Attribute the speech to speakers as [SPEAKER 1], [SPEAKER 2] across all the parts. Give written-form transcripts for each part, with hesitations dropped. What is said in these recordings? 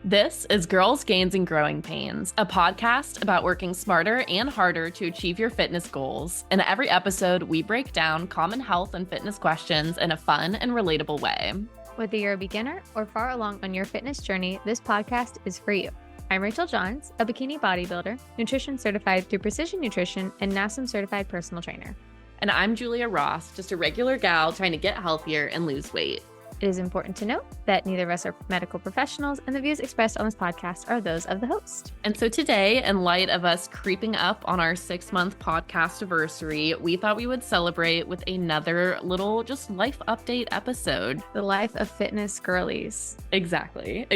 [SPEAKER 1] This is Girls, Gains, and Growing Pains, a podcast about working smarter and harder to achieve your fitness goals. In every episode, we break down common health and fitness questions in a fun and relatable way.
[SPEAKER 2] Whether you're a beginner or far along on your fitness journey, this podcast is for you. I'm Rachel Johns, a bikini bodybuilder, nutrition certified through Precision Nutrition, and NASM certified personal trainer.
[SPEAKER 1] And I'm Julia Ross, just a regular gal trying to get healthier and lose weight.
[SPEAKER 2] It is important to note that neither of us are medical professionals, and the views expressed on this podcast are those of the host.
[SPEAKER 1] And so today, in light of us creeping up on our 6-month podcast anniversary, we thought we would celebrate with another little just life update episode.
[SPEAKER 2] The life of fitness girlies.
[SPEAKER 1] Exactly.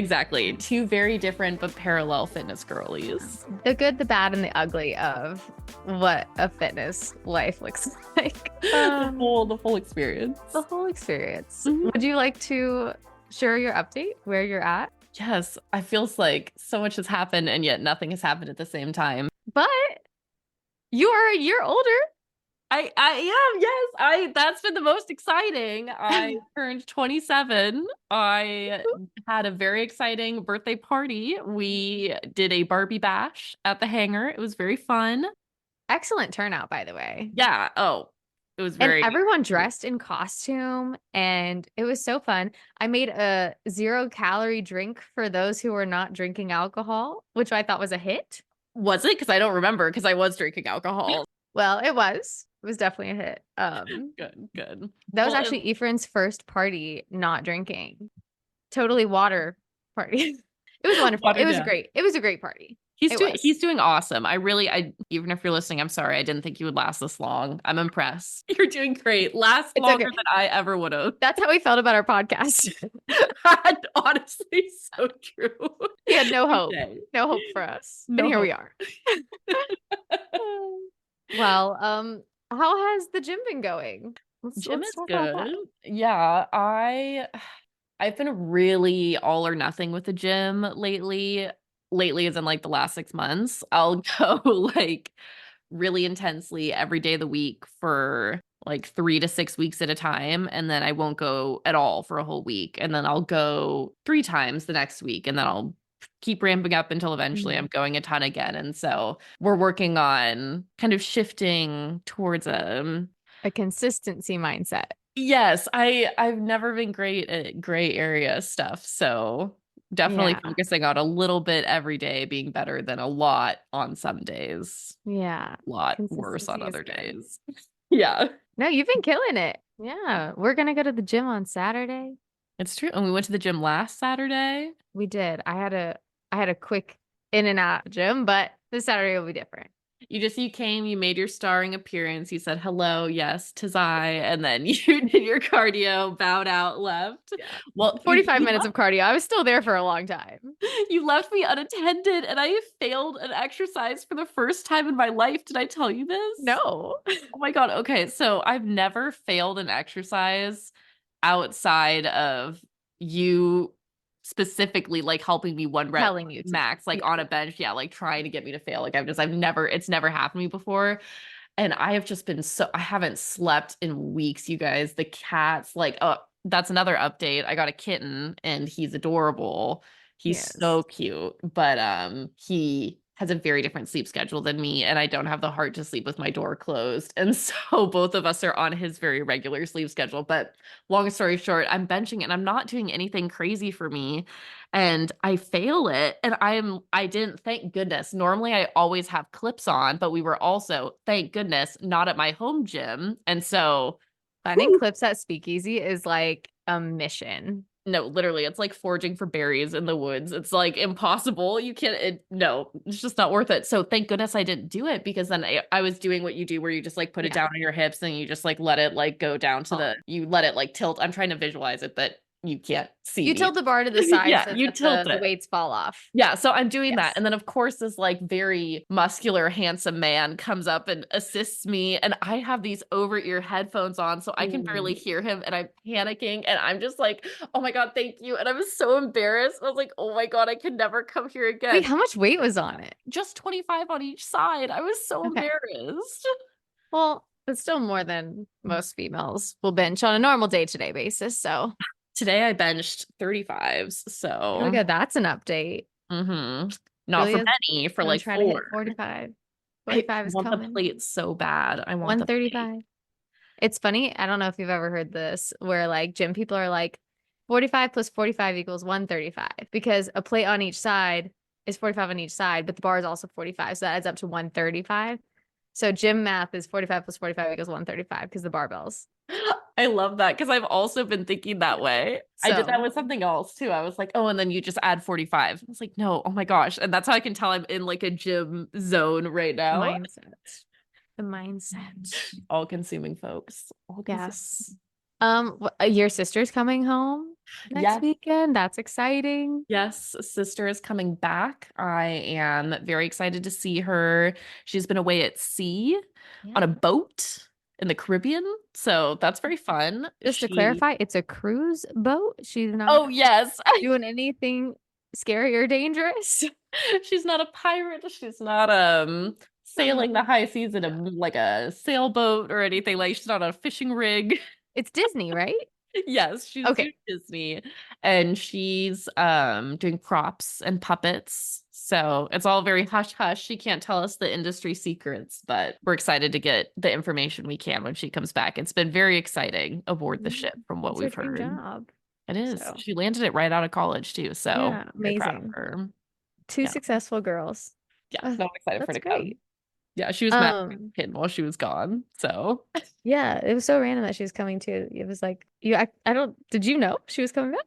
[SPEAKER 1] Two very different but parallel fitness girlies.
[SPEAKER 2] The good, the bad, and the ugly of what a fitness life looks like.
[SPEAKER 1] The full experience.
[SPEAKER 2] The whole experience.
[SPEAKER 1] Mm-hmm.
[SPEAKER 2] Would you like to share your update, where you're at?
[SPEAKER 1] Yes, I feels like so much has happened and yet nothing has happened at the same time.
[SPEAKER 2] But you are a year older.
[SPEAKER 1] I am, yes. That's been the most exciting. I turned 27. I had a very exciting birthday party. We did a Barbie bash at the hangar. It was very fun.
[SPEAKER 2] Excellent turnout, by the way.
[SPEAKER 1] Yeah. Oh, it was very.
[SPEAKER 2] And everyone dressed in costume, and it was so fun. I made a 0-calorie drink for those who were not drinking alcohol, which I thought was a hit.
[SPEAKER 1] Was it? Because I don't remember, because I was drinking alcohol.
[SPEAKER 2] Well, it was. It was definitely a hit.
[SPEAKER 1] Good.
[SPEAKER 2] That was actually Ephraim's first party not drinking. Totally water party. It was wonderful. It was great. It was a great party.
[SPEAKER 1] He's doing awesome. Even if you're listening, I'm sorry. I didn't think you would last this long. I'm impressed. You're doing great. Last longer than I ever would have.
[SPEAKER 2] That's how we felt about our podcast.
[SPEAKER 1] Honestly, so true.
[SPEAKER 2] He had no hope. No hope for us. And here we are. Well, how has the gym been going?
[SPEAKER 1] Gym is good. Yeah, I've been really all or nothing with the gym lately. Lately, as in like the last 6 months. I'll go like really intensely every day of the week for like 3 to 6 weeks at a time, and then I won't go at all for a whole week, and then I'll go 3 times the next week, and then I'll keep ramping up until eventually I'm going a ton again. And so we're working on kind of shifting towards a
[SPEAKER 2] consistency mindset.
[SPEAKER 1] Yes, I've never been great at gray area stuff, so definitely focusing on a little bit every day being better than a lot on some days.
[SPEAKER 2] Yeah.
[SPEAKER 1] A lot worse on other days. Yeah.
[SPEAKER 2] No, you've been killing it. Yeah. We're going to go to the gym on Saturday.
[SPEAKER 1] It's true. And we went to the gym last Saturday.
[SPEAKER 2] We did. I had a quick in and out gym, but this Saturday will be different.
[SPEAKER 1] You came, you made your starring appearance, you said hello, yes, 'tis I, and then you did your cardio, bowed out, left.
[SPEAKER 2] Yeah.
[SPEAKER 1] Well,
[SPEAKER 2] 45 minutes of cardio. I was still there for a long time.
[SPEAKER 1] You left me unattended, and I failed an exercise for the first time in my life. Did I tell you this?
[SPEAKER 2] No.
[SPEAKER 1] Oh my God. Okay, so I've never failed an exercise outside of you specifically like helping me one rep
[SPEAKER 2] telling you
[SPEAKER 1] max, like on a bench, like trying to get me to fail. Like it's never happened to me before, and I have just been I haven't slept in weeks, you guys. The cats, like, oh, that's another update. I got a kitten and he's adorable. He's so cute, but he has a very different sleep schedule than me, and I don't have the heart to sleep with my door closed. And so both of us are on his very regular sleep schedule. But long story short, I'm benching and I'm not doing anything crazy for me, and I fail it. And I didn't, thank goodness. Normally I always have clips on, but we were also, thank goodness, not at my home gym. And so
[SPEAKER 2] finding clips at Speakeasy is like a mission.
[SPEAKER 1] No, literally, it's like foraging for berries in the woods. It's like impossible. You can't, no, it's just not worth it. So thank goodness I didn't do it, because then I was doing what you do where you just like put it down on your hips and you just like let it like go down to you let it like tilt. I'm trying to visualize it, but you can't see.
[SPEAKER 2] You tilt the bar to the side so
[SPEAKER 1] you tilt
[SPEAKER 2] the weights fall off.
[SPEAKER 1] Yeah, so I'm doing that. And then of course this like very muscular, handsome man comes up and assists me, and I have these over-ear headphones on so I can barely hear him, and I'm panicking, and I'm just like, oh my God, thank you. And I was so embarrassed. I was like, oh my God, I could never come here again.
[SPEAKER 2] Wait, how much weight was on it?
[SPEAKER 1] Just 25 on each side. I was so embarrassed.
[SPEAKER 2] Well, it's still more than most females will bench on a normal day-to-day basis, so
[SPEAKER 1] Today I benched 35s,
[SPEAKER 2] Oh my
[SPEAKER 1] so
[SPEAKER 2] God, that's an update.
[SPEAKER 1] not for
[SPEAKER 2] Julia's
[SPEAKER 1] many, for
[SPEAKER 2] gonna
[SPEAKER 1] like
[SPEAKER 2] try to hit
[SPEAKER 1] 4.
[SPEAKER 2] 45.
[SPEAKER 1] I
[SPEAKER 2] 45 is
[SPEAKER 1] want the
[SPEAKER 2] coming.
[SPEAKER 1] plate so bad. I want the plate.
[SPEAKER 2] 135. It's funny. I don't know if you've ever heard this, where like gym people are like 45 plus 45 equals 135 because a plate on each side is 45 on each side, but the bar is also 45. So that adds up to 135. So gym math is 45 plus 45 equals 135 because the barbells.
[SPEAKER 1] I love that because I've also been thinking that way. I did that
[SPEAKER 2] So
[SPEAKER 1] with something else too. I was like, oh, and then you just add 45. I was like, no, oh my gosh. And that's how I can tell I'm in like a gym zone right now.
[SPEAKER 2] mindset. The mindset.
[SPEAKER 1] All consuming, folks. All consuming.
[SPEAKER 2] Yes. Your sister's coming home next
[SPEAKER 1] Yes.
[SPEAKER 2] weekend. That's exciting.
[SPEAKER 1] Yes, sister is coming back. I am very excited to see her. She's been away at sea on a
[SPEAKER 2] Yeah.
[SPEAKER 1] boat in the Caribbean. So that's very fun.
[SPEAKER 2] Just to
[SPEAKER 1] She,
[SPEAKER 2] clarify, it's a cruise boat. She's not
[SPEAKER 1] oh, yes.
[SPEAKER 2] doing anything scary or dangerous.
[SPEAKER 1] She's not a pirate. She's not
[SPEAKER 2] I'm not.
[SPEAKER 1] sailing the high seas in a
[SPEAKER 2] Yeah.
[SPEAKER 1] like a sailboat or anything. Like she's not on a fishing rig.
[SPEAKER 2] It's Disney, right?
[SPEAKER 1] Yes, she's
[SPEAKER 2] Okay.
[SPEAKER 1] doing Disney and she's doing props and puppets. So it's all very hush hush. She can't tell us the industry secrets, but we're excited to get the information we can when she comes back. It's been very exciting aboard the
[SPEAKER 2] Mhm.
[SPEAKER 1] ship from what
[SPEAKER 2] It's her
[SPEAKER 1] we've
[SPEAKER 2] dream
[SPEAKER 1] heard.
[SPEAKER 2] job.
[SPEAKER 1] It is.
[SPEAKER 2] So,
[SPEAKER 1] She landed it right out of college too, so
[SPEAKER 2] yeah,
[SPEAKER 1] very proud of
[SPEAKER 2] amazing.
[SPEAKER 1] her.
[SPEAKER 2] Two
[SPEAKER 1] Yeah.
[SPEAKER 2] successful girls.
[SPEAKER 1] Yeah.
[SPEAKER 2] Ugh,
[SPEAKER 1] No, I'm excited for her
[SPEAKER 2] that's
[SPEAKER 1] to come.
[SPEAKER 2] great.
[SPEAKER 1] Yeah, she was mad
[SPEAKER 2] Um,
[SPEAKER 1] while she was gone. So
[SPEAKER 2] yeah, it was so random that she was coming too. It was like I don't did you know she was coming back?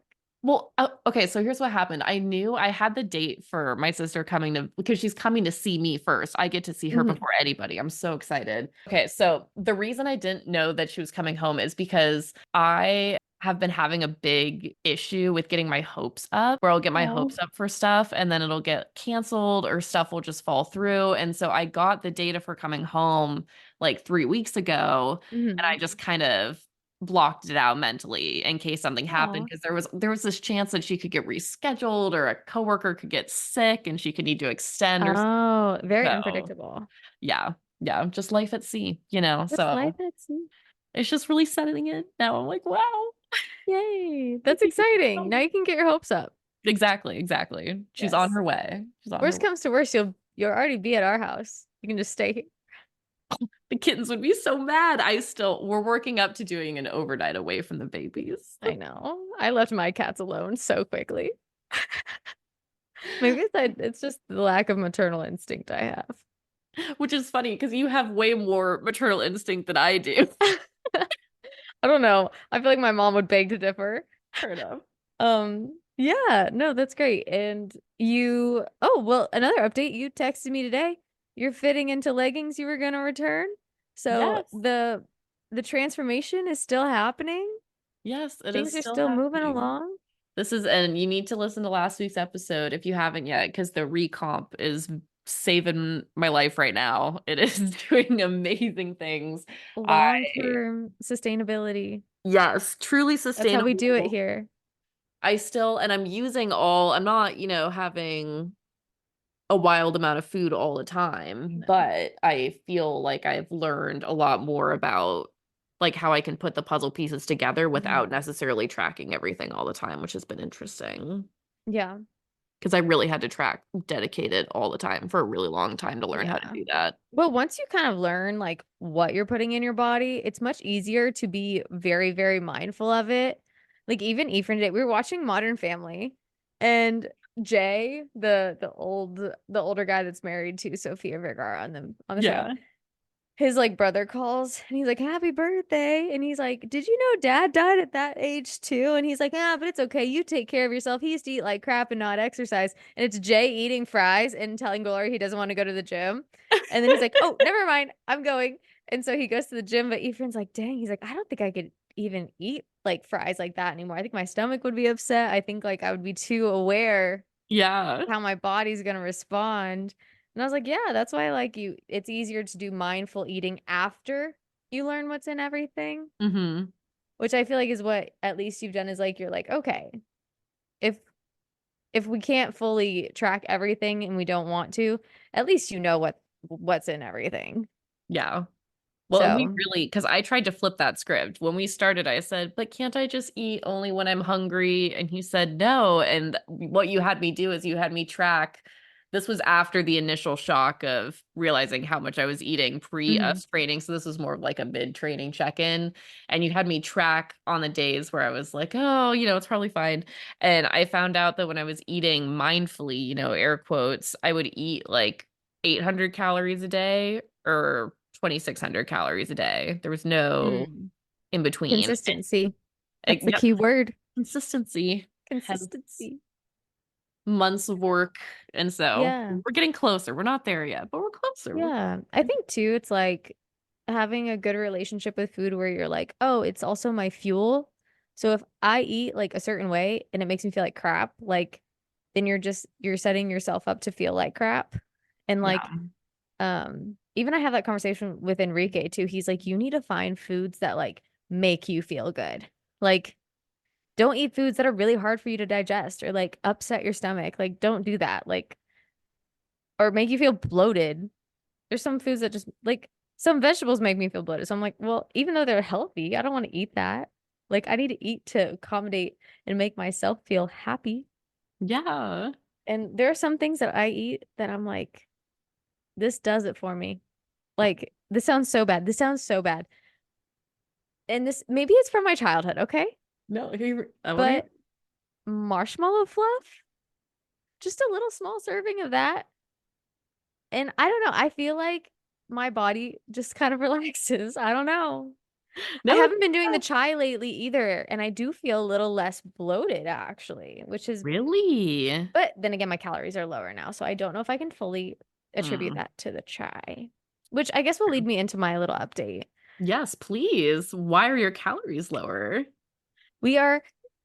[SPEAKER 1] well, okay, so here's what happened. I knew I had the date for my sister coming to because she's coming to see me first. I get to see her
[SPEAKER 2] Hmm.
[SPEAKER 1] before anybody. I'm so excited. Okay, so the reason I didn't know that she was coming home is because I have been having a big issue with getting my hopes up, where I'll get my
[SPEAKER 2] Oh.
[SPEAKER 1] hopes up for stuff and then it'll get canceled or stuff will just fall through. And so I got the date of her coming home like 3 weeks ago, and I
[SPEAKER 2] Hmm.
[SPEAKER 1] just kind of blocked it out mentally in case something happened
[SPEAKER 2] Oh.
[SPEAKER 1] because there was this chance that she could get rescheduled or a coworker could get sick and she could need to extend or
[SPEAKER 2] Oh, very
[SPEAKER 1] so.
[SPEAKER 2] unpredictable.
[SPEAKER 1] Yeah. Yeah, just life at sea.
[SPEAKER 2] That's life
[SPEAKER 1] So
[SPEAKER 2] at sea.
[SPEAKER 1] it's just really setting in. Now I'm like, wow.
[SPEAKER 2] Yay. That's exciting. Now you can get your hopes up.
[SPEAKER 1] Exactly, exactly. She's on
[SPEAKER 2] Yes.
[SPEAKER 1] her way. She's on her
[SPEAKER 2] Worst
[SPEAKER 1] way.
[SPEAKER 2] comes to worst, you'll already be at our house. You can just stay here.
[SPEAKER 1] The kittens would be so mad. We're working up to doing an overnight away from the babies.
[SPEAKER 2] I know. I left my cats alone so quickly. Maybe it's just the lack of maternal instinct I have.
[SPEAKER 1] Which is funny because you have way more maternal instinct than I do.
[SPEAKER 2] I don't know. I feel like my mom would beg to differ.
[SPEAKER 1] Fair enough.
[SPEAKER 2] Yeah, no, that's great. And oh, well, another update. You texted me today. You're fitting into leggings you were gonna return. So
[SPEAKER 1] Yes.
[SPEAKER 2] the transformation is still happening.
[SPEAKER 1] Yes, it is
[SPEAKER 2] Things are
[SPEAKER 1] still
[SPEAKER 2] still moving
[SPEAKER 1] happening.
[SPEAKER 2] along.
[SPEAKER 1] And you need to listen to last week's episode if you haven't yet, because the recomp is saving my life right now. It is doing amazing things. I,
[SPEAKER 2] Long-term sustainability.
[SPEAKER 1] yes, truly
[SPEAKER 2] That's how we do it
[SPEAKER 1] sustainable.
[SPEAKER 2] here.
[SPEAKER 1] And I'm I'm not, having a wild amount of food all the time,
[SPEAKER 2] No.
[SPEAKER 1] but I feel like I've learned a lot more about like how I can put the puzzle pieces together without
[SPEAKER 2] Mhm.
[SPEAKER 1] necessarily tracking everything all the time, which has been interesting
[SPEAKER 2] Yeah.
[SPEAKER 1] because I really had to track dedicated all the time for a really long time to learn how to
[SPEAKER 2] Yeah.
[SPEAKER 1] do that.
[SPEAKER 2] Well, once you kind of learn like what you're putting in your body, it's much easier to be very, very mindful of it. Like even Ephraim today, we were watching Modern Family, and Jay, the older guy that's married to Sofia Vergara on the show,
[SPEAKER 1] Yeah.
[SPEAKER 2] his like brother calls and he's like, "Happy birthday." And he's like, "Did you know dad died at that age too?" And he's like, "Yeah, but it's okay. You take care of yourself. He used to eat like crap and not exercise." And it's Jay eating fries and telling Glory he doesn't want to go to the gym. And then he's like, "Oh, never mind. I'm going." And so he goes to the gym, but Ephraim's like, "Dang." He's like, "I don't think I could even eat like fries like that anymore. I think my stomach would be upset. I think like I would be too aware
[SPEAKER 1] Yeah.
[SPEAKER 2] how my body's gonna respond." And I was like, yeah, that's why like it's easier to do mindful eating after you learn what's in everything,
[SPEAKER 1] Hmm.
[SPEAKER 2] which I feel like is what at least you've done is like you're like, okay, if if we can't fully track everything and we don't want to, at least you know what's in everything.
[SPEAKER 1] Yeah. Well, and we
[SPEAKER 2] So,
[SPEAKER 1] really, because I tried to flip that script. When we started, I said, but can't I just eat only when I'm hungry? And he said, no. And what you had me do is you had me track. This was after the initial shock of realizing how much I was eating pre
[SPEAKER 2] mhm.
[SPEAKER 1] us training. So this was more of like a mid training check in. And you had me track on the days where I was like, oh, it's probably fine. And I found out that when I was eating mindfully, air quotes, I would eat like 800 calories a day or 2,600 calories a day. There was no
[SPEAKER 2] Mm.
[SPEAKER 1] in between.
[SPEAKER 2] Consistency. That's the
[SPEAKER 1] Yep,
[SPEAKER 2] key word.
[SPEAKER 1] consistency. Hence
[SPEAKER 2] Consistency.
[SPEAKER 1] months of work. And so
[SPEAKER 2] Yeah.
[SPEAKER 1] we're getting closer. We're not there yet, but we're closer.
[SPEAKER 2] Yeah. I think too, it's like having a good relationship with food where you're like, oh, it's also my fuel. So if I eat like a certain way and it makes me feel like crap, like then you're setting yourself up to feel like crap. And like,
[SPEAKER 1] Yeah.
[SPEAKER 2] even I have that conversation with Enrique too. He's like, you need to find foods that like make you feel good. Like, don't eat foods that are really hard for you to digest or like upset your stomach. Like, don't do that. Like, or make you feel bloated. There's some foods that just like some vegetables make me feel bloated. So I'm like, well, even though they're healthy, I don't want to eat that. Like, I need to eat to accommodate and make myself feel happy.
[SPEAKER 1] Yeah.
[SPEAKER 2] And there are some things that I eat that I'm like, this does it for me. Like, this sounds so bad. This sounds so bad. And this maybe it's from my childhood, okay?
[SPEAKER 1] No, I want to hear.
[SPEAKER 2] But marshmallow fluff, just a little small serving of that. And I don't know, I feel like my body just kind of relaxes. I don't know. I
[SPEAKER 1] No,
[SPEAKER 2] haven't been doing the chai lately either, and I do feel a little less bloated actually, which is,
[SPEAKER 1] really?
[SPEAKER 2] but then again, my calories are lower now, so I don't know if I can fully attribute
[SPEAKER 1] Mm.
[SPEAKER 2] that to the chai, which I guess will lead me into my little update.
[SPEAKER 1] Yes, please. Why are your calories lower?
[SPEAKER 2] We are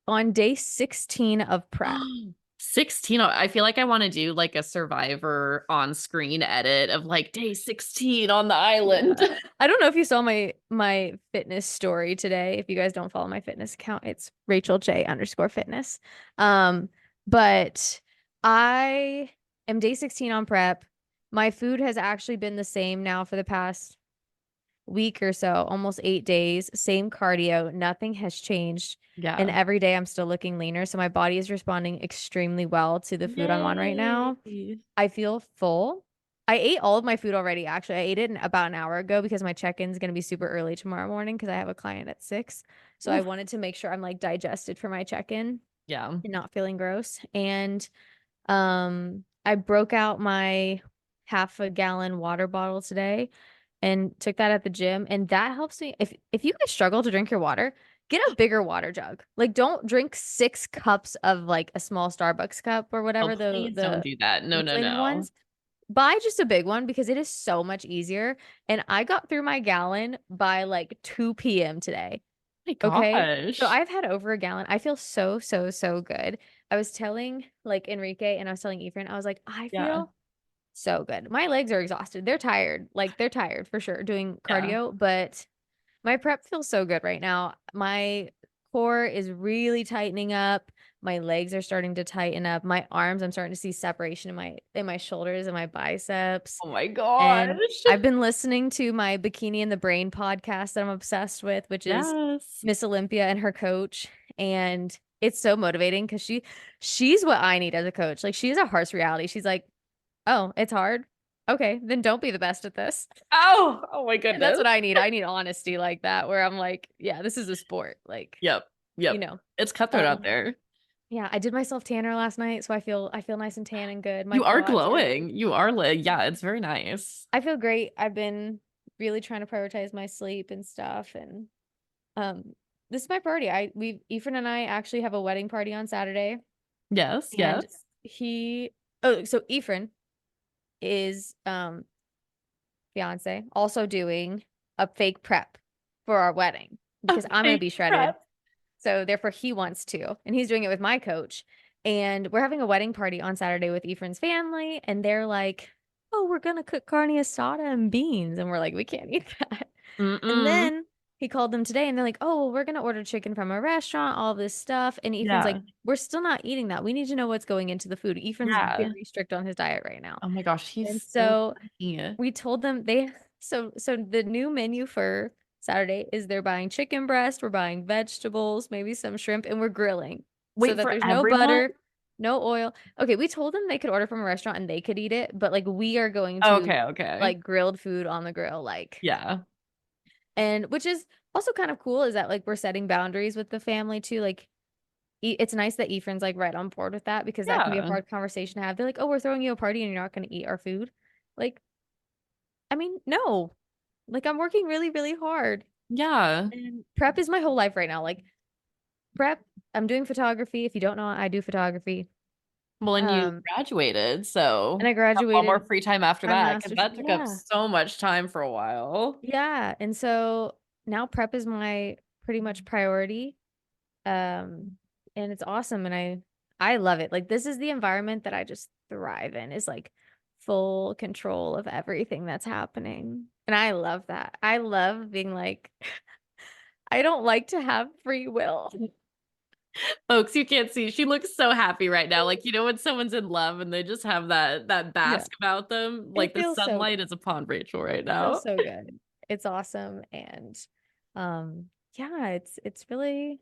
[SPEAKER 2] on day 16 of prep.
[SPEAKER 1] 16. I feel like I want to do like a Survivor on screen edit of like day 16 on the island.
[SPEAKER 2] Yeah. I don't know if you saw my fitness story today. If you guys don't follow my fitness account, it's Rachel J underscore fitness. Um, but I am day 16 on prep. My food has actually been the same now for the past week or so, almost 8 days, same cardio, nothing has changed. And
[SPEAKER 1] Yeah.
[SPEAKER 2] every day I'm still looking leaner. So my body is responding extremely well to the food I'm on right now.
[SPEAKER 1] Yay.
[SPEAKER 2] I feel full. I ate all of my food already, actually. I ate it about an hour ago because my check-in is going to be super early tomorrow morning because I have a client at 6. So I
[SPEAKER 1] Oof.
[SPEAKER 2] wanted to make sure I'm like digested for my check-in
[SPEAKER 1] Yeah.
[SPEAKER 2] and not feeling gross. And I broke out my half a gallon water bottle today and took that at the gym. And that helps me. If you guys struggle to drink your water, get a bigger water jug. Like don't drink 6 cups of like a small Starbucks cup or
[SPEAKER 1] Oh,
[SPEAKER 2] whatever
[SPEAKER 1] please don't
[SPEAKER 2] the
[SPEAKER 1] do that. No, no,
[SPEAKER 2] inflated
[SPEAKER 1] no.
[SPEAKER 2] ones. Buy just a big one because it is so much easier. And I got through my gallon by like 2 p.m. today.
[SPEAKER 1] My
[SPEAKER 2] Okay. So
[SPEAKER 1] gosh.
[SPEAKER 2] I've had over a gallon. I feel so, so, so good. I was telling like Enrique and I was telling Ephraim, I was like, I
[SPEAKER 1] Yeah.
[SPEAKER 2] feel so good. My legs are exhausted. They're tired. Like they're tired for sure doing
[SPEAKER 1] Yeah.
[SPEAKER 2] cardio, but my prep feels so good right now. My core is really tightening up. My legs are starting to tighten up. My arms, I'm starting to see separation in my shoulders and my biceps.
[SPEAKER 1] Oh my
[SPEAKER 2] And
[SPEAKER 1] gosh.
[SPEAKER 2] I've been listening to my Bikini in the Brain podcast that I'm obsessed with, which is
[SPEAKER 1] Yes.
[SPEAKER 2] Miss Olympia and her coach. And it's so motivating because she's what I need as a coach. Like she's a harsh reality. She's like, oh, it's hard. Okay, then don't be the best at this.
[SPEAKER 1] Oh, oh my
[SPEAKER 2] And that's
[SPEAKER 1] goodness.
[SPEAKER 2] what I need. I need honesty like that, where I'm like, yeah, this is a sport. Like,
[SPEAKER 1] Yep.
[SPEAKER 2] you
[SPEAKER 1] Yep.
[SPEAKER 2] know.
[SPEAKER 1] It's cutthroat out
[SPEAKER 2] Um,
[SPEAKER 1] there.
[SPEAKER 2] yeah, I did myself tanner last night, so I feel nice and tan and good. My
[SPEAKER 1] You are
[SPEAKER 2] quads are
[SPEAKER 1] glowing. You are yeah, it's very nice.
[SPEAKER 2] I feel great. I've been really trying to prioritize my sleep and stuff and um this is my party. Ethan and I actually have a wedding party on Saturday
[SPEAKER 1] Yes,
[SPEAKER 2] and
[SPEAKER 1] yes.
[SPEAKER 2] he oh so Ethan is fiance also doing a fake prep for our wedding
[SPEAKER 1] A
[SPEAKER 2] because I'm gonna
[SPEAKER 1] fake
[SPEAKER 2] be shredded.
[SPEAKER 1] prep.
[SPEAKER 2] So therefore he wants to. And he's doing it with my coach. And we're having a wedding party on Saturday with Ephraim's family. And they're like, oh, we're gonna cook carne asada and beans. And we're like, we can't eat that. And
[SPEAKER 1] Mm-mm.
[SPEAKER 2] then he called them today and they're like, oh, well, we're gonna order chicken from a restaurant, all this stuff. And Ephraim's like,
[SPEAKER 1] Yeah.
[SPEAKER 2] we're still not eating that. We need to know what's going into the food. Ephraim's
[SPEAKER 1] Yeah.
[SPEAKER 2] very strict on his diet right now.
[SPEAKER 1] Oh my gosh,
[SPEAKER 2] And
[SPEAKER 1] he's so
[SPEAKER 2] so
[SPEAKER 1] funny.
[SPEAKER 2] we told them they So the new menu for Saturday is they're buying chicken breast, we're buying vegetables, maybe some shrimp, and we're grilling so
[SPEAKER 1] Wait,
[SPEAKER 2] that
[SPEAKER 1] for
[SPEAKER 2] there's no
[SPEAKER 1] everyone?
[SPEAKER 2] butter, no oil. Okay, we told them they could order from a restaurant and they could eat it, but like we are going to
[SPEAKER 1] Okay, okay.
[SPEAKER 2] like grilled food on the grill, like,
[SPEAKER 1] Yeah.
[SPEAKER 2] and which is also kind of cool is that like we're setting boundaries with the family too. Like it's nice that Ephraim's like right on board with that because that can be a
[SPEAKER 1] Yeah.
[SPEAKER 2] hard conversation to have. They're like, "Oh, we're throwing you a party and you're not going to eat our food." Like, I mean, no. Like I'm working really, really hard.
[SPEAKER 1] Yeah.
[SPEAKER 2] And prep is my whole life right now. Like prep, I'm doing photography. If you don't know, I do photography.
[SPEAKER 1] Well, and you
[SPEAKER 2] Um,
[SPEAKER 1] graduated,
[SPEAKER 2] and
[SPEAKER 1] so
[SPEAKER 2] I
[SPEAKER 1] have a lot more
[SPEAKER 2] graduated
[SPEAKER 1] free time after
[SPEAKER 2] my
[SPEAKER 1] that because
[SPEAKER 2] master's.
[SPEAKER 1] that took up
[SPEAKER 2] Yeah.
[SPEAKER 1] so much time for a while.
[SPEAKER 2] Yeah. And so now prep is my pretty much priority. Um, and it's awesome and I love it. Like this is the environment that I just thrive in is like full control of everything that's happening. And I love that. I love being like I don't like to have free will.
[SPEAKER 1] Folks, you can't see. She looks so happy right now. Like, you know, when someone's in love and they just have that
[SPEAKER 2] Yeah.
[SPEAKER 1] bask about them, like
[SPEAKER 2] It
[SPEAKER 1] the
[SPEAKER 2] feels so
[SPEAKER 1] sunlight
[SPEAKER 2] good.
[SPEAKER 1] is upon Rachel right
[SPEAKER 2] It feels
[SPEAKER 1] now.
[SPEAKER 2] so good. It's awesome and yeah, it's really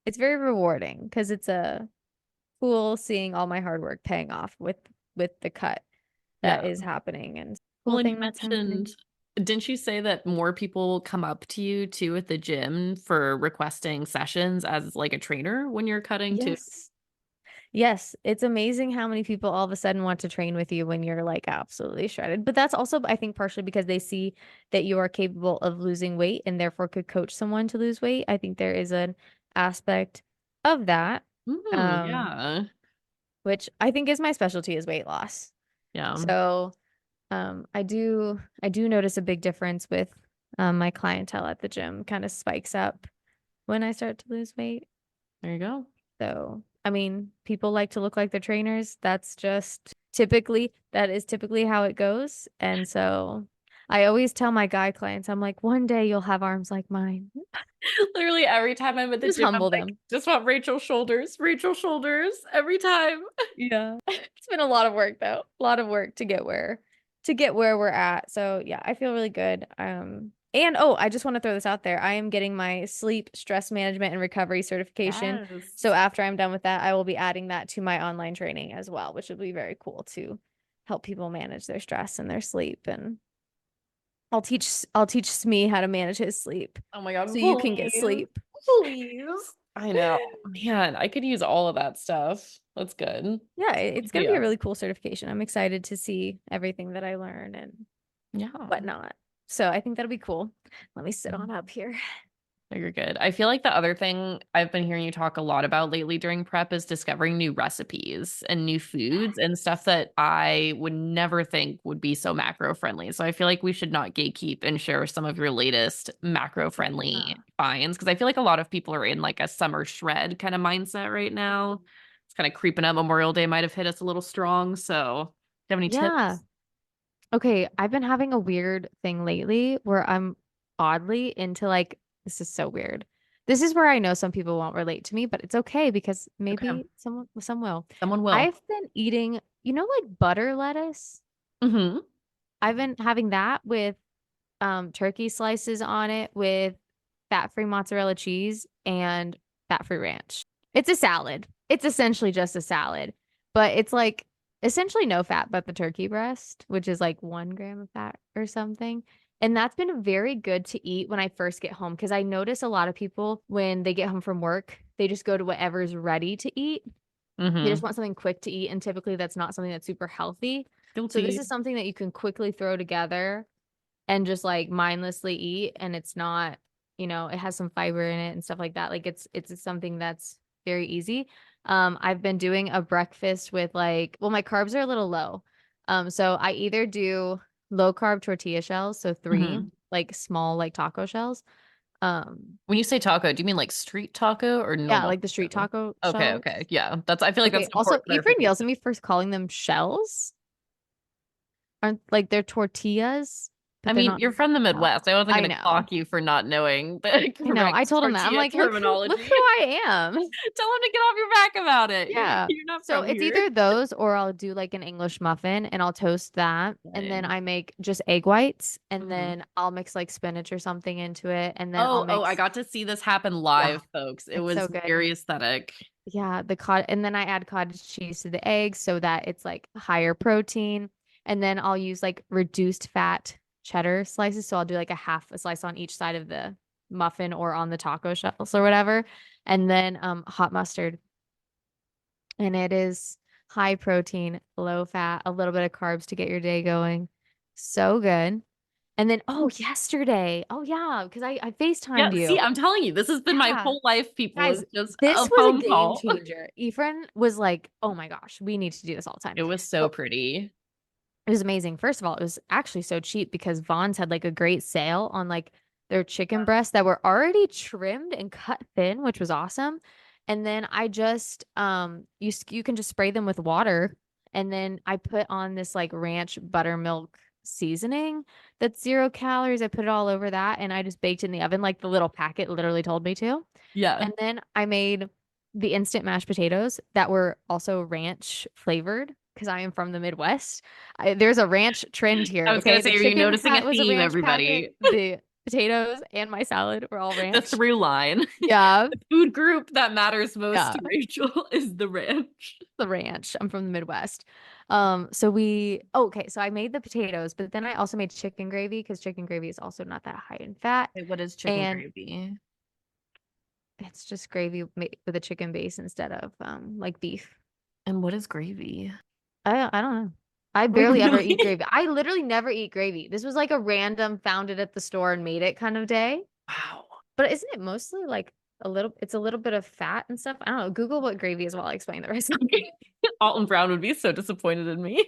[SPEAKER 2] it's very rewarding because it's a cool seeing all my hard work paying off with the cut that
[SPEAKER 1] Yeah.
[SPEAKER 2] is happening and
[SPEAKER 1] Well,
[SPEAKER 2] cool
[SPEAKER 1] and you
[SPEAKER 2] thing that's
[SPEAKER 1] mentioned,
[SPEAKER 2] happening.
[SPEAKER 1] didn't you say that more people come up to you too at the gym for requesting sessions as like a trainer when you're cutting too?
[SPEAKER 2] Yes. Yes, it's amazing how many people all of a sudden want to train with you when you're like absolutely shredded. But that's also, I think, partially because they see that you are capable of losing weight and therefore could coach someone to lose weight. I think there is an aspect of that, um,
[SPEAKER 1] Yeah.
[SPEAKER 2] which I think is my specialty is weight loss.
[SPEAKER 1] Yeah.
[SPEAKER 2] So, I do notice a big difference with my clientele at the gym kind of spikes up when I start to lose weight.
[SPEAKER 1] There you go.
[SPEAKER 2] So, I mean, people like to look like their trainers. That is typically how it goes. And so I always tell my guy clients, I'm like, one day you'll have arms like mine.
[SPEAKER 1] Literally every time I'm at the
[SPEAKER 2] Just
[SPEAKER 1] gym, I'm
[SPEAKER 2] humble
[SPEAKER 1] like,
[SPEAKER 2] them.
[SPEAKER 1] just want Rachel shoulders every time.
[SPEAKER 2] Yeah. It's been a lot of work though. A lot of work to get where we're at. So yeah, I feel really good. And oh, I just want to throw this out there. I am getting my sleep stress management and recovery certification. So
[SPEAKER 1] Yes.
[SPEAKER 2] after I'm done with that, I will be adding that to my online training as well, which will be very cool to help people manage their stress and their sleep. And I'll teach Smee how to manage his sleep
[SPEAKER 1] Oh my God,
[SPEAKER 2] so you can get
[SPEAKER 1] please.
[SPEAKER 2] sleep.
[SPEAKER 1] Please. I know. Man, I could use all of that stuff. That's good.
[SPEAKER 2] Yeah, it's going to be a
[SPEAKER 1] Yeah.
[SPEAKER 2] really cool certification. I'm excited to see everything that I learn and
[SPEAKER 1] Yeah.
[SPEAKER 2] whatnot. So I think that'll be cool. Let me sit on up here.
[SPEAKER 1] No, you're good. I feel like the other thing I've been hearing you talk a lot about lately during prep is discovering new recipes and new foods and stuff that I would never think would be so macro friendly. So I feel like we should not gatekeep and share some of your latest macro friendly
[SPEAKER 2] Yeah.
[SPEAKER 1] finds because I feel like a lot of people are in like a summer shred kind of mindset right now. It's kind of creeping up. Memorial Day might have hit us a little strong. So, do you have any
[SPEAKER 2] Yeah.
[SPEAKER 1] tips?
[SPEAKER 2] Okay, I've been having a weird thing lately where I'm oddly into like this is so weird. This is where I know some people won't relate to me, but it's okay because
[SPEAKER 1] Okay.
[SPEAKER 2] maybe some will.
[SPEAKER 1] Someone will.
[SPEAKER 2] I've been eating, like butter lettuce.
[SPEAKER 1] Hmm.
[SPEAKER 2] I've been having that with turkey slices on it with fat-free mozzarella cheese and fat-free ranch. It's a salad. It's essentially just a salad, but it's like essentially no fat but the turkey breast, which is like 1 gram of fat or something. And that's been very good to eat when I first get home because I notice a lot of people when they get home from work, they just go to whatever's ready to eat. They just
[SPEAKER 1] Hmm.
[SPEAKER 2] want something quick to eat, and typically that's not something that's super healthy. So this
[SPEAKER 1] Guilty.
[SPEAKER 2] is something that you can quickly throw together and just like mindlessly eat and it's not, it has some fiber in it and stuff like that. Like it's something that's very easy. I've been doing a breakfast with like, well, my carbs are a little low. So I either do low carb tortilla shells, so three
[SPEAKER 1] Hmm.
[SPEAKER 2] like small like taco shells. Um,
[SPEAKER 1] When you say taco, do you mean like street taco or
[SPEAKER 2] yeah,
[SPEAKER 1] normal
[SPEAKER 2] like the street
[SPEAKER 1] taco?
[SPEAKER 2] taco
[SPEAKER 1] Okay, okay.
[SPEAKER 2] shells.
[SPEAKER 1] Yeah. I feel like that's
[SPEAKER 2] Okay,
[SPEAKER 1] an
[SPEAKER 2] also
[SPEAKER 1] important
[SPEAKER 2] Ephraim yells at
[SPEAKER 1] clarification.
[SPEAKER 2] me for calling them shells. Aren't like they're tortillas.
[SPEAKER 1] I
[SPEAKER 2] but they're
[SPEAKER 1] mean,
[SPEAKER 2] not.
[SPEAKER 1] you're from the Midwest. I wasn't
[SPEAKER 2] I
[SPEAKER 1] going to
[SPEAKER 2] know.
[SPEAKER 1] clock you for not knowing the
[SPEAKER 2] I know. I
[SPEAKER 1] correct
[SPEAKER 2] told him that. I'm
[SPEAKER 1] tortilla
[SPEAKER 2] like, look
[SPEAKER 1] terminology.
[SPEAKER 2] who I am.
[SPEAKER 1] Tell him to get off your back about it. You're
[SPEAKER 2] Yeah.
[SPEAKER 1] you're not
[SPEAKER 2] So
[SPEAKER 1] from
[SPEAKER 2] it's
[SPEAKER 1] here.
[SPEAKER 2] either those or I'll do like an English muffin and I'll toast that. And then
[SPEAKER 1] Fine.
[SPEAKER 2] I make just egg whites and
[SPEAKER 1] Mhm.
[SPEAKER 2] then I'll mix like spinach or something into it. And then I'll
[SPEAKER 1] Oh, I
[SPEAKER 2] mix,
[SPEAKER 1] got to see this happen
[SPEAKER 2] yeah,
[SPEAKER 1] live, folks. It
[SPEAKER 2] it's so
[SPEAKER 1] was
[SPEAKER 2] good.
[SPEAKER 1] very aesthetic.
[SPEAKER 2] Yeah, and then I add cottage cheese to the eggs so that it's like higher protein. And then I'll use like reduced fat cheddar slices. So I'll do like a half a slice on each side of the muffin or on the taco shells or whatever. And then hot mustard. And it is high protein, low fat, a little bit of carbs to get your day going. So good. And then, oh, yesterday. Oh, yeah, because I
[SPEAKER 1] Yeah,
[SPEAKER 2] FaceTimed
[SPEAKER 1] see,
[SPEAKER 2] you.
[SPEAKER 1] I'm telling you, this has been my
[SPEAKER 2] Yeah.
[SPEAKER 1] whole life, people.
[SPEAKER 2] Guys,
[SPEAKER 1] It's just
[SPEAKER 2] this
[SPEAKER 1] a
[SPEAKER 2] was a
[SPEAKER 1] phone
[SPEAKER 2] game
[SPEAKER 1] call.
[SPEAKER 2] changer. Ephraim was like, oh my gosh, we need to do this all the time.
[SPEAKER 1] It was so
[SPEAKER 2] But
[SPEAKER 1] pretty.
[SPEAKER 2] it was amazing. First of all, it was actually so cheap because Vaughn's had like a great sale on like their chicken breasts that were already trimmed and cut thin, which was awesome. And then I just you can just spray them with water and then I put on this like ranch buttermilk seasoning that's 0 calories. I put it all over that and I just baked in the oven like the little packet literally told me to.
[SPEAKER 1] Yeah.
[SPEAKER 2] And then I made the instant mashed potatoes that were also ranch flavored because I am from the Midwest. There's a ranch trend
[SPEAKER 1] I
[SPEAKER 2] here.
[SPEAKER 1] was gonna
[SPEAKER 2] Okay. The
[SPEAKER 1] say, are you
[SPEAKER 2] chicken
[SPEAKER 1] noticing a
[SPEAKER 2] was a
[SPEAKER 1] theme,
[SPEAKER 2] ranch packet.
[SPEAKER 1] everybody?
[SPEAKER 2] The potatoes and my salad were all
[SPEAKER 1] The
[SPEAKER 2] ranch.
[SPEAKER 1] through line.
[SPEAKER 2] Yeah.
[SPEAKER 1] The food group that matters most
[SPEAKER 2] Yeah.
[SPEAKER 1] to Rachel is the ranch.
[SPEAKER 2] The ranch. I'm from the Midwest. So I made the potatoes, but then I also made chicken gravy because chicken gravy is also not that high in fat.
[SPEAKER 1] Wait, what is chicken
[SPEAKER 2] And
[SPEAKER 1] gravy?
[SPEAKER 2] it's just gravy with a chicken base instead of like beef.
[SPEAKER 1] And what is gravy?
[SPEAKER 2] I don't know. I
[SPEAKER 1] Wait,
[SPEAKER 2] barely ever eat
[SPEAKER 1] really?
[SPEAKER 2] gravy. I literally never eat gravy. This was like a random found it at the store and made it kind of day.
[SPEAKER 1] Wow.
[SPEAKER 2] But isn't it mostly like it's a little bit of fat and stuff? I don't know. Google what gravy is while I explain the recipe.
[SPEAKER 1] Okay. Alton Brown would be so disappointed in me.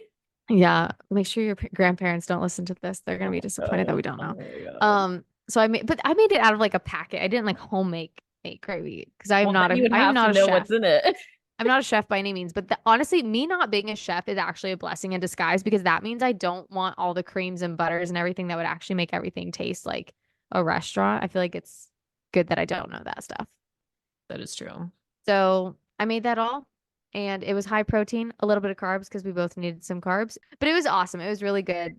[SPEAKER 2] Yeah, make sure your grandparents don't listen to this. They're gonna
[SPEAKER 1] Oh
[SPEAKER 2] be
[SPEAKER 1] my
[SPEAKER 2] disappointed that
[SPEAKER 1] god.
[SPEAKER 2] we don't know.
[SPEAKER 1] Oh my god.
[SPEAKER 2] So I made it out of like a packet. I didn't like home make gravy because
[SPEAKER 1] Well, then you would
[SPEAKER 2] I am
[SPEAKER 1] have to
[SPEAKER 2] not a
[SPEAKER 1] know
[SPEAKER 2] chef.
[SPEAKER 1] what's in it.
[SPEAKER 2] I'm not a chef by any means, but honestly, me not being a chef is actually a blessing in disguise because that means I don't want all the creams and butters and everything that would actually make everything taste like a restaurant. I feel like it's good that I don't know that stuff.
[SPEAKER 1] That is true.
[SPEAKER 2] So I made that all and it was high protein, a little bit of carbs because we both needed some carbs, but it was awesome. It was really good.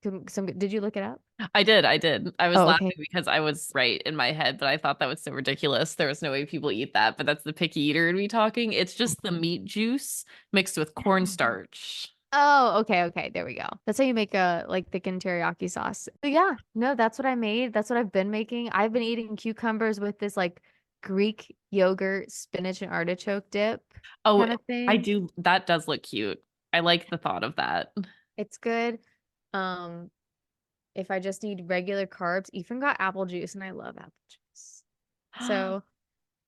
[SPEAKER 2] Did you look it up?
[SPEAKER 1] I did. I did. I was
[SPEAKER 2] Oh, okay.
[SPEAKER 1] laughing because I was right in my head, but I thought that was so ridiculous. There was no way people eat that, but that's the picky eater in me talking. It's just the meat juice mixed with cornstarch.
[SPEAKER 2] Oh, okay, okay. There we go. That's how you make a like thickened teriyaki sauce. But yeah, no, that's what I made. That's what I've been making. I've been eating cucumbers with this like Greek yogurt, spinach, and artichoke dip
[SPEAKER 1] Oh,
[SPEAKER 2] kind of
[SPEAKER 1] I
[SPEAKER 2] thing.
[SPEAKER 1] do. That does look cute. I like the thought of that.
[SPEAKER 2] It's good. Um, if I just need regular carbs, Ethan got apple juice, and I love apple juice. So,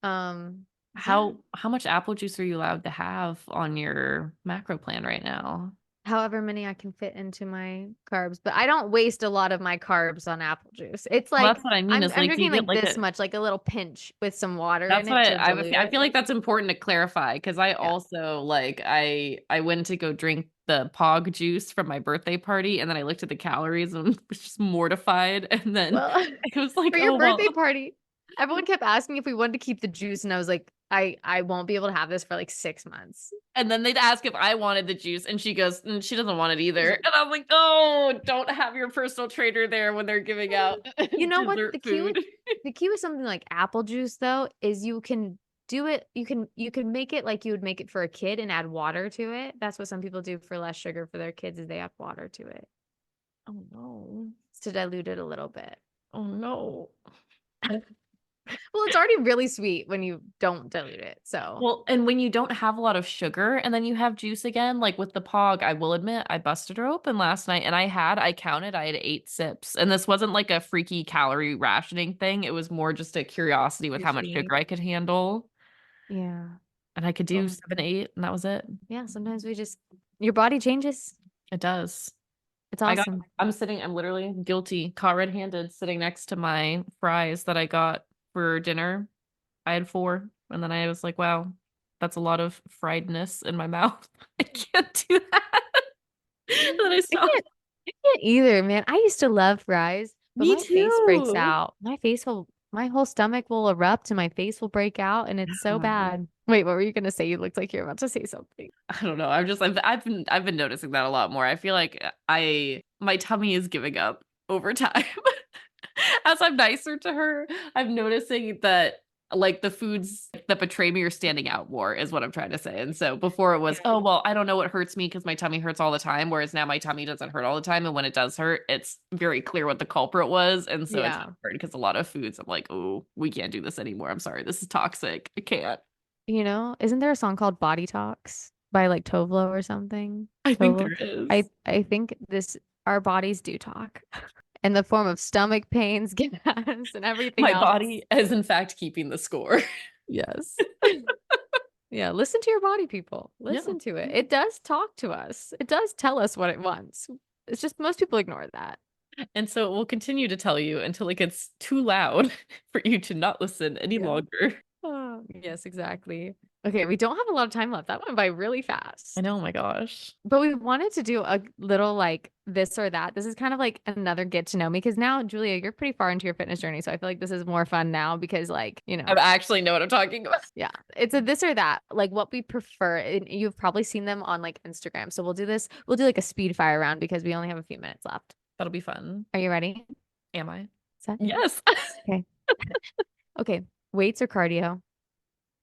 [SPEAKER 2] yeah.
[SPEAKER 1] How much apple juice are you allowed to have on your macro plan right now?
[SPEAKER 2] However many I can fit into my carbs, but I don't waste a lot of my carbs on apple juice. It's
[SPEAKER 1] Well,
[SPEAKER 2] like
[SPEAKER 1] that's what I mean is
[SPEAKER 2] I'm
[SPEAKER 1] like, do you
[SPEAKER 2] drinking
[SPEAKER 1] get
[SPEAKER 2] like
[SPEAKER 1] like
[SPEAKER 2] this
[SPEAKER 1] a
[SPEAKER 2] much, like a little pinch with some water
[SPEAKER 1] that's
[SPEAKER 2] in
[SPEAKER 1] what
[SPEAKER 2] it to dilute
[SPEAKER 1] I
[SPEAKER 2] it.
[SPEAKER 1] feel like that's important to clarify because I
[SPEAKER 2] Yeah.
[SPEAKER 1] also like I went to go drink the pog juice from my birthday party and then I looked at the calories and was just mortified and then
[SPEAKER 2] Well,
[SPEAKER 1] I was like,
[SPEAKER 2] for your
[SPEAKER 1] oh
[SPEAKER 2] birthday
[SPEAKER 1] well.
[SPEAKER 2] party, everyone kept asking if we wanted to keep the juice, and I was like, I won't be able to have this for like 6 months.
[SPEAKER 1] And then they'd ask if I wanted the juice and she goes, she doesn't want it either. And I'm like, oh, don't have your personal trainer there when they're giving out
[SPEAKER 2] You know what?
[SPEAKER 1] dessert food.
[SPEAKER 2] The key with something like apple juice though is you can do it. You can make it like you would make it for a kid and add water to it. That's what some people do for less sugar for their kids is they add water to it
[SPEAKER 1] Oh no.
[SPEAKER 2] to dilute it a little bit.
[SPEAKER 1] Oh no.
[SPEAKER 2] Well, it's already really sweet when you don't dilute it. So
[SPEAKER 1] Well, and when you don't have a lot of sugar and then you have juice again, like with the Pog, I will admit I busted her open last night and I counted, I had 8 sips. And this wasn't like a freaky calorie rationing thing. It was more just a curiosity with
[SPEAKER 2] too
[SPEAKER 1] how much
[SPEAKER 2] sweet.
[SPEAKER 1] sugar I could handle.
[SPEAKER 2] Yeah.
[SPEAKER 1] And I could do
[SPEAKER 2] Well,
[SPEAKER 1] 7, 8, and that was it.
[SPEAKER 2] yeah. Sometimes we just your body changes.
[SPEAKER 1] It does.
[SPEAKER 2] It's
[SPEAKER 1] I got,
[SPEAKER 2] awesome.
[SPEAKER 1] I'm literally guilty, caught red-handed, sitting next to my fries that I got for dinner. I had 4, and then I was like, wow, that's a lot of friedness in my mouth. I can't do that. And then I
[SPEAKER 2] I
[SPEAKER 1] stopped.
[SPEAKER 2] can't either, man. I used to love fries, but
[SPEAKER 1] Me
[SPEAKER 2] my face breaks
[SPEAKER 1] too.
[SPEAKER 2] out. My whole stomach will erupt and my face will break out, and it's so
[SPEAKER 1] Yeah.
[SPEAKER 2] bad. Wait, what were you gonna say? You looked like you're about to say something.
[SPEAKER 1] I don't know. I've been noticing that a lot more. I feel like my tummy is giving up over time. As I'm nicer to her, I'm noticing that like the foods that betray me are standing out more is what I'm trying to say. And so before it was,
[SPEAKER 2] Yeah.
[SPEAKER 1] oh well, I don't know what hurts me because my tummy hurts all the time. Whereas now my tummy doesn't hurt all the time. And when it does hurt, it's very clear what the culprit was. And so it's
[SPEAKER 2] Yeah.
[SPEAKER 1] hard because a lot of foods, I'm like, oh, we can't do this anymore. I'm sorry. This is toxic. I can't.
[SPEAKER 2] Isn't there a song called Body Talks by like Tovlo or something?
[SPEAKER 1] I think
[SPEAKER 2] Tovlo.
[SPEAKER 1] there is.
[SPEAKER 2] I think this our bodies do talk in the form of stomach pains, gas, and everything
[SPEAKER 1] My
[SPEAKER 2] else.
[SPEAKER 1] body is in fact keeping the score.
[SPEAKER 2] Yes. Yeah, listen to your body, people.
[SPEAKER 1] Yeah.
[SPEAKER 2] Listen to it. It does talk to us. It does tell us what it wants. It's just most people ignore that.
[SPEAKER 1] And so it will continue to tell you until it gets too loud for you to not listen any
[SPEAKER 2] Yeah.
[SPEAKER 1] longer.
[SPEAKER 2] Oh, yes, exactly. Okay, we don't have a lot of time left. That went by really
[SPEAKER 1] I
[SPEAKER 2] fast.
[SPEAKER 1] know, oh my gosh.
[SPEAKER 2] But we wanted to do a little like this or that. This is kind of like another get to know me because now, Julia, you're pretty far into your fitness journey. So I feel like this is more fun now because,
[SPEAKER 1] I actually know what I'm talking about.
[SPEAKER 2] yeah, it's a this or that, like what we prefer. And you've probably seen them on like Instagram. So we'll do this. We'll do like a speed fire round because we only have a few minutes left.
[SPEAKER 1] That'll be fun.
[SPEAKER 2] Are you ready?
[SPEAKER 1] Am I?
[SPEAKER 2] Set.
[SPEAKER 1] Yes.
[SPEAKER 2] Okay. Okay. Weights or cardio?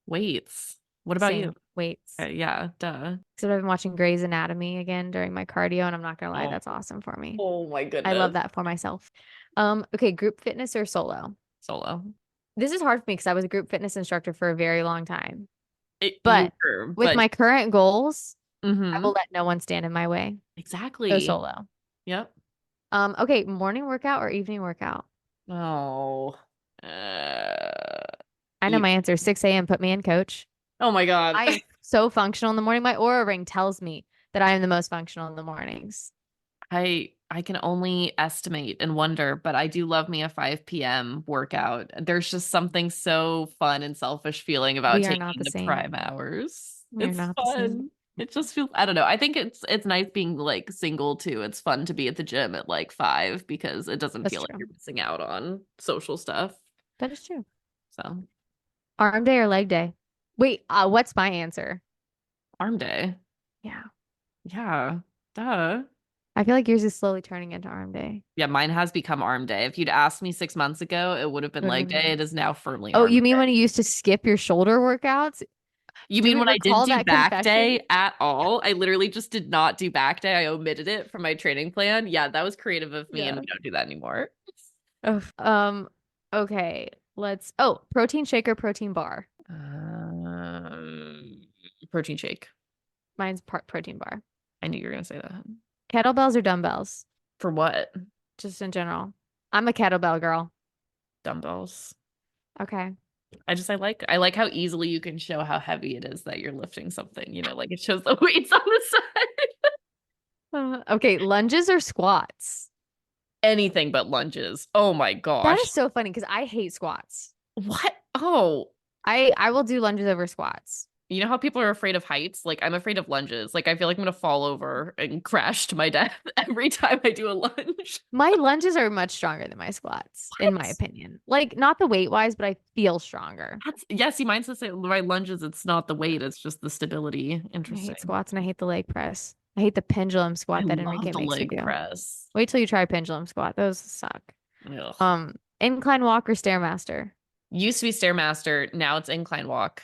[SPEAKER 1] Weights. What about you?
[SPEAKER 2] Same. Weights.
[SPEAKER 1] Yeah, duh.
[SPEAKER 2] So I've been watching Grey's Anatomy again during my cardio, and I'm not gonna lie,
[SPEAKER 1] Oh,
[SPEAKER 2] that's awesome for me.
[SPEAKER 1] oh my
[SPEAKER 2] I love
[SPEAKER 1] goodness.
[SPEAKER 2] that for myself. Okay, group fitness or solo?
[SPEAKER 1] Solo.
[SPEAKER 2] This is hard for me because I was a group fitness instructor for a very long time.
[SPEAKER 1] You
[SPEAKER 2] But
[SPEAKER 1] were,
[SPEAKER 2] with
[SPEAKER 1] but
[SPEAKER 2] my current goals, I will
[SPEAKER 1] mm-hmm.
[SPEAKER 2] let no one stand in my way. So
[SPEAKER 1] Exactly.
[SPEAKER 2] solo.
[SPEAKER 1] Yep.
[SPEAKER 2] Okay, morning workout or evening workout?
[SPEAKER 1] Oh. Uh,
[SPEAKER 2] I know
[SPEAKER 1] e-
[SPEAKER 2] my answer. 6 a.m. Put me in, coach.
[SPEAKER 1] oh my God.
[SPEAKER 2] I am so functional in the morning. My aura ring tells me that I am the most functional in the mornings.
[SPEAKER 1] I can only estimate and wonder, but I do love me a 5 p.m. workout. There's just something so fun and selfish feeling about
[SPEAKER 2] We are not
[SPEAKER 1] taking
[SPEAKER 2] the
[SPEAKER 1] the
[SPEAKER 2] same.
[SPEAKER 1] prime hours.
[SPEAKER 2] We are
[SPEAKER 1] It's
[SPEAKER 2] not the same.
[SPEAKER 1] fun. It just feels, I don't know. I think it's nice being like single too. It's fun to be at the gym at like 5 because it doesn't
[SPEAKER 2] That's
[SPEAKER 1] feel like
[SPEAKER 2] true.
[SPEAKER 1] you're missing out on social stuff.
[SPEAKER 2] That is true.
[SPEAKER 1] So,
[SPEAKER 2] Arm day or leg day? Wait, what's my answer?
[SPEAKER 1] arm day.
[SPEAKER 2] Yeah.
[SPEAKER 1] Yeah. Duh.
[SPEAKER 2] I feel like yours is slowly turning into arm day.
[SPEAKER 1] Yeah, mine has become arm day. If you'd asked me 6 months ago, it would have been
[SPEAKER 2] Would've
[SPEAKER 1] leg
[SPEAKER 2] been
[SPEAKER 1] day.
[SPEAKER 2] leg.
[SPEAKER 1] It is now firmly
[SPEAKER 2] Oh,
[SPEAKER 1] arm
[SPEAKER 2] you mean
[SPEAKER 1] day.
[SPEAKER 2] when you used to skip your shoulder workouts?
[SPEAKER 1] You
[SPEAKER 2] Do
[SPEAKER 1] mean
[SPEAKER 2] we
[SPEAKER 1] when I didn't
[SPEAKER 2] recall
[SPEAKER 1] do
[SPEAKER 2] that
[SPEAKER 1] back
[SPEAKER 2] confession?
[SPEAKER 1] day at all? I literally just did not do back day. I omitted it from my training plan. Yeah, that was creative of me, and
[SPEAKER 2] Yeah.
[SPEAKER 1] we don't do that anymore.
[SPEAKER 2] Ugh. Okay. Protein shake or protein bar?
[SPEAKER 1] Um, Protein shake.
[SPEAKER 2] Mine's protein bar.
[SPEAKER 1] I knew you were gonna say that.
[SPEAKER 2] Kettlebells or dumbbells?
[SPEAKER 1] For what?
[SPEAKER 2] Just in general. I'm a kettlebell girl.
[SPEAKER 1] Dumbbells.
[SPEAKER 2] Okay.
[SPEAKER 1] I like how easily you can show how heavy it is that you're lifting something, like it shows the weights on the side.
[SPEAKER 2] Okay, lunges or squats?
[SPEAKER 1] Anything but lunges. Oh my
[SPEAKER 2] That is
[SPEAKER 1] gosh.
[SPEAKER 2] so funny because I hate squats.
[SPEAKER 1] What? Oh,
[SPEAKER 2] I will do lunges over squats.
[SPEAKER 1] you know how people are afraid of heights? Like I'm afraid of lunges. Like I feel like I'm gonna fall over and crash to my death every time I do a lunge.
[SPEAKER 2] My lunges are much stronger than my squats, in my
[SPEAKER 1] What?
[SPEAKER 2] opinion. Like not the weight wise, but I feel stronger.
[SPEAKER 1] Yeah, see, mine says my lunges, it's not the weight, it's just the stability.
[SPEAKER 2] I hate
[SPEAKER 1] Interesting.
[SPEAKER 2] squats and I hate the leg press. I hate the pendulum
[SPEAKER 1] I
[SPEAKER 2] squat that
[SPEAKER 1] love
[SPEAKER 2] Enrique
[SPEAKER 1] the
[SPEAKER 2] makes me
[SPEAKER 1] leg
[SPEAKER 2] do.
[SPEAKER 1] press.
[SPEAKER 2] Wait till you try pendulum squat. Those suck.
[SPEAKER 1] Ugh.
[SPEAKER 2] Incline walk or stairmaster.
[SPEAKER 1] Used to be Stairmaster, now it's incline walk.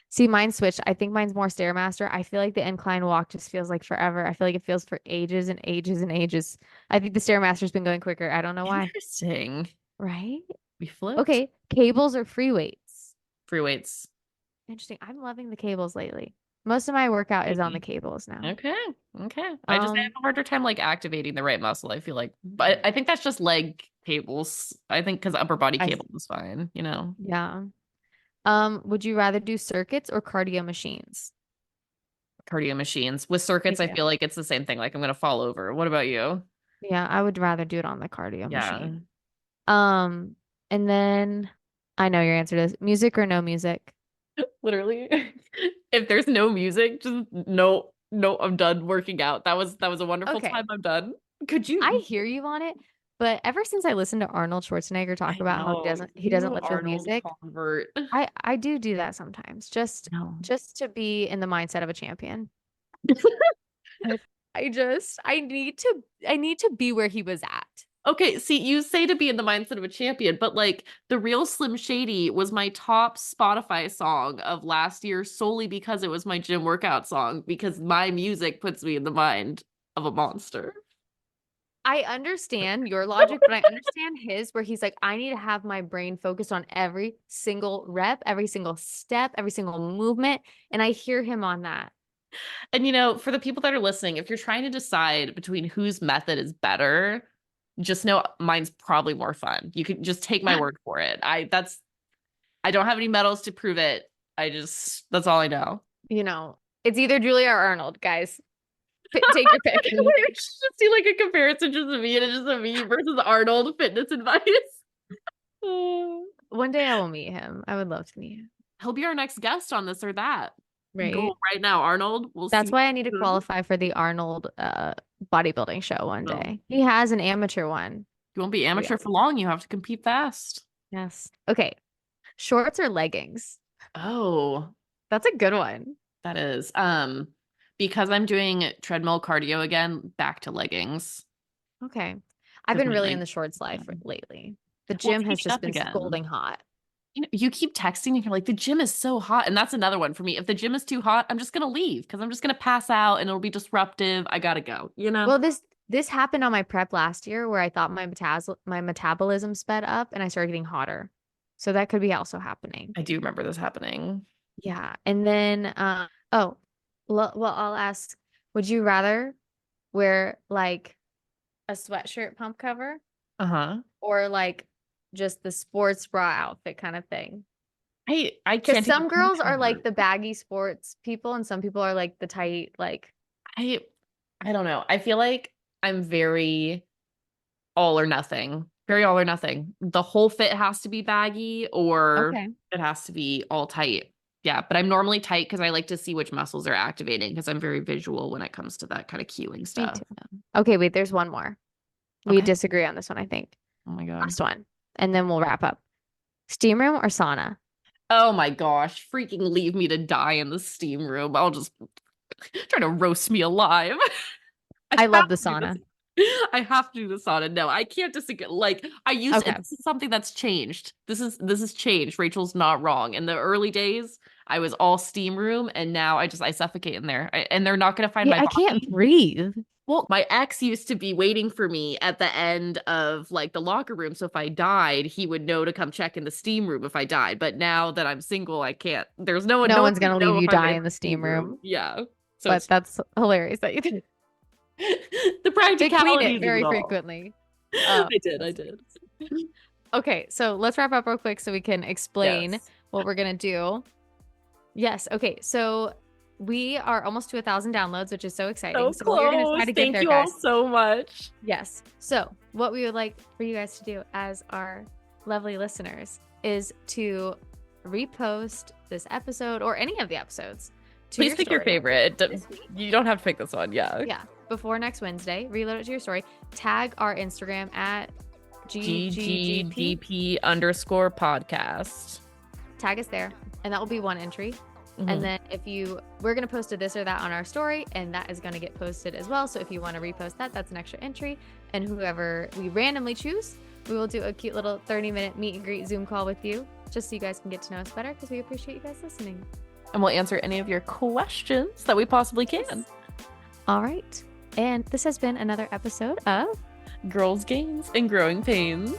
[SPEAKER 2] See, mine switched. I think mine's more stairmaster. I feel like the incline walk just feels like forever. I feel like it feels for ages and ages and ages. I think the stairmaster's been going quicker. I don't know why.
[SPEAKER 1] Interesting.
[SPEAKER 2] Right?
[SPEAKER 1] We flipped.
[SPEAKER 2] Okay, cables or free weights.
[SPEAKER 1] Free weights.
[SPEAKER 2] Interesting. I'm loving the cables lately. Most of my workout is on the
[SPEAKER 1] Mhm.
[SPEAKER 2] cables now.
[SPEAKER 1] Okay. Okay. I have
[SPEAKER 2] Um,
[SPEAKER 1] a harder time like activating the right muscle, I feel like. But I think that's just leg cables. I think because upper body
[SPEAKER 2] I
[SPEAKER 1] cable is fine.
[SPEAKER 2] yeah. Would you rather do circuits or cardio machines?
[SPEAKER 1] Cardio machines. With
[SPEAKER 2] Me
[SPEAKER 1] circuits, I
[SPEAKER 2] too.
[SPEAKER 1] feel like it's the same thing. Like I'm gonna fall over. What about you?
[SPEAKER 2] Yeah, I would rather do it on the cardio
[SPEAKER 1] Yeah.
[SPEAKER 2] machine. Um, and then I know your answer is music or no music.
[SPEAKER 1] Literally. If there's no music, just no, no, I'm done working out. That was a wonderful
[SPEAKER 2] Okay.
[SPEAKER 1] time. I'm done. Could
[SPEAKER 2] I
[SPEAKER 1] you?
[SPEAKER 2] hear you on it, but ever since I listened to Arnold Schwarzenegger talk
[SPEAKER 1] I
[SPEAKER 2] about how
[SPEAKER 1] know.
[SPEAKER 2] he
[SPEAKER 1] You
[SPEAKER 2] doesn't
[SPEAKER 1] an
[SPEAKER 2] listen to
[SPEAKER 1] Arnold
[SPEAKER 2] music,
[SPEAKER 1] convert.
[SPEAKER 2] I do that sometimes,
[SPEAKER 1] No.
[SPEAKER 2] just to be in the mindset of a champion. I I need to be where he was at.
[SPEAKER 1] Okay, see, you say to be in the mindset of a champion, but like the real Slim Shady was my top Spotify song of last year solely because it was my gym workout song, because my music puts me in the mind of a monster.
[SPEAKER 2] I understand your logic, but I understand his where he's like, I need to have my brain focused on every single rep, every single step, every single movement. And I hear him on that.
[SPEAKER 1] And you know, for the people that are listening, if you're trying to decide between whose method is better, just know mine's probably more fun. You can just take my word for it. I don't have any medals to prove it. That's all I know.
[SPEAKER 2] You know, it's either Julia or Arnold, guys. Take your pick.
[SPEAKER 1] We should just do like a comparison just of me and it's just a me versus Arnold fitness advice.
[SPEAKER 2] One day I will meet him. I would love to meet him.
[SPEAKER 1] He'll be our next guest on this or that.
[SPEAKER 2] Right.
[SPEAKER 1] Go right now, Arnold. We'll
[SPEAKER 2] That's
[SPEAKER 1] see.
[SPEAKER 2] why I need to qualify for the Arnold bodybuilding show one
[SPEAKER 1] Well,
[SPEAKER 2] day. He has an amateur one.
[SPEAKER 1] you won't be
[SPEAKER 2] Yeah.
[SPEAKER 1] amateur for long. You have to compete fast.
[SPEAKER 2] Yes. Okay. Shorts or leggings?
[SPEAKER 1] Oh,
[SPEAKER 2] That's a good one.
[SPEAKER 1] that is. Because I'm doing treadmill cardio again, back to leggings.
[SPEAKER 2] Okay. I've
[SPEAKER 1] 'Cause
[SPEAKER 2] been
[SPEAKER 1] my
[SPEAKER 2] really in the
[SPEAKER 1] legs.
[SPEAKER 2] shorts life lately. The
[SPEAKER 1] Well,
[SPEAKER 2] gym has
[SPEAKER 1] take it
[SPEAKER 2] just
[SPEAKER 1] up
[SPEAKER 2] been
[SPEAKER 1] again.
[SPEAKER 2] scolding hot.
[SPEAKER 1] You know, you keep texting and you're like, the gym is so hot. And that's another one for me. If the gym is too hot, I'm just gonna leave because I'm just gonna pass out and it'll be disruptive. I gotta go, you know?
[SPEAKER 2] Well, this happened on my prep last year where I thought my metabolism sped up and I started getting hotter. So that could be also happening.
[SPEAKER 1] I do remember this happening.
[SPEAKER 2] Yeah. And then well, I'll ask, would you rather wear like a sweatshirt pump cover
[SPEAKER 1] Uh-huh.
[SPEAKER 2] or like just the sports bra outfit kind of thing?
[SPEAKER 1] I
[SPEAKER 2] Because
[SPEAKER 1] can't do the
[SPEAKER 2] some
[SPEAKER 1] pump
[SPEAKER 2] girls are like
[SPEAKER 1] cover.
[SPEAKER 2] the baggy sports people and some people are like the tight, like,
[SPEAKER 1] I I don't know. I feel like I'm very all or nothing. Very all or nothing. The whole fit has to be baggy or
[SPEAKER 2] okay,
[SPEAKER 1] it has to be all tight. Yeah, but I'm normally tight because I like to see which muscles are activating because I'm very visual when it comes to that kind of cueing
[SPEAKER 2] me
[SPEAKER 1] stuff.
[SPEAKER 2] too. Okay, wait, there's one more. We
[SPEAKER 1] Okay.
[SPEAKER 2] disagree on this one, I think.
[SPEAKER 1] Oh my God.
[SPEAKER 2] Last one. And then we'll wrap up. Steam room or sauna?
[SPEAKER 1] Oh my gosh. Freaking leave me to die in the steam room. I'll just try to roast me alive. I
[SPEAKER 2] I
[SPEAKER 1] have
[SPEAKER 2] love the
[SPEAKER 1] to do this.
[SPEAKER 2] sauna.
[SPEAKER 1] I have to do the sauna. No, I can't disagree. Like I used
[SPEAKER 2] Okay.
[SPEAKER 1] this is something that's changed. This is changed. Rachel's not wrong. In the early days, I was all steam room, and now I suffocate in there. And they're not gonna find
[SPEAKER 2] Yeah,
[SPEAKER 1] my
[SPEAKER 2] I can't
[SPEAKER 1] body.
[SPEAKER 2] breathe.
[SPEAKER 1] Well, my ex used to be waiting for me at the end of like the locker room. So if I died, he would know to come check in the steam room if I died. But now that I'm single, I can't. There's
[SPEAKER 2] No
[SPEAKER 1] no one
[SPEAKER 2] one's
[SPEAKER 1] to
[SPEAKER 2] gonna leave
[SPEAKER 1] know if
[SPEAKER 2] you
[SPEAKER 1] I'm
[SPEAKER 2] die
[SPEAKER 1] in
[SPEAKER 2] in
[SPEAKER 1] the
[SPEAKER 2] the
[SPEAKER 1] steam
[SPEAKER 2] steam room,
[SPEAKER 1] room. Yeah. So
[SPEAKER 2] but
[SPEAKER 1] it's
[SPEAKER 2] that's hilarious that you did.
[SPEAKER 1] the
[SPEAKER 2] Big Queen it
[SPEAKER 1] practicalities of it
[SPEAKER 2] very
[SPEAKER 1] all.
[SPEAKER 2] frequently. Oh,
[SPEAKER 1] I
[SPEAKER 2] that's
[SPEAKER 1] did.
[SPEAKER 2] okay. So let's wrap up real quick so we can explain
[SPEAKER 1] Yes.
[SPEAKER 2] what we're gonna do. Yes. Okay. So we are almost to 1,000 downloads, which is so exciting.
[SPEAKER 1] So
[SPEAKER 2] So we are gonna try
[SPEAKER 1] close.
[SPEAKER 2] to get
[SPEAKER 1] Thank
[SPEAKER 2] there,
[SPEAKER 1] you all
[SPEAKER 2] guys.
[SPEAKER 1] so much.
[SPEAKER 2] Yes. So what we would like for you guys to do as our lovely listeners is to repost this episode or any of the episodes to
[SPEAKER 1] Please pick your
[SPEAKER 2] story
[SPEAKER 1] favorite.
[SPEAKER 2] this week.
[SPEAKER 1] You don't have to pick this one. Yeah.
[SPEAKER 2] Yeah. Before next Wednesday, reload it to your story. Tag our Instagram at GGGP.
[SPEAKER 1] GGDP_podcast.
[SPEAKER 2] Tag us there, and that will be one entry.
[SPEAKER 1] Mhm.
[SPEAKER 2] And then we're going to post a this or that on our story, and that is going to get posted as well. So if you want to repost that, that's an extra entry. And whoever we randomly choose, we will do a cute little 30-minute meet and greet Zoom call with you, just so you guys can get to know us better, because we appreciate you guys listening.
[SPEAKER 1] And we'll answer any of your questions that we possibly can.
[SPEAKER 2] All right. And this has been another episode of
[SPEAKER 1] Girls' Games and Growing Pains.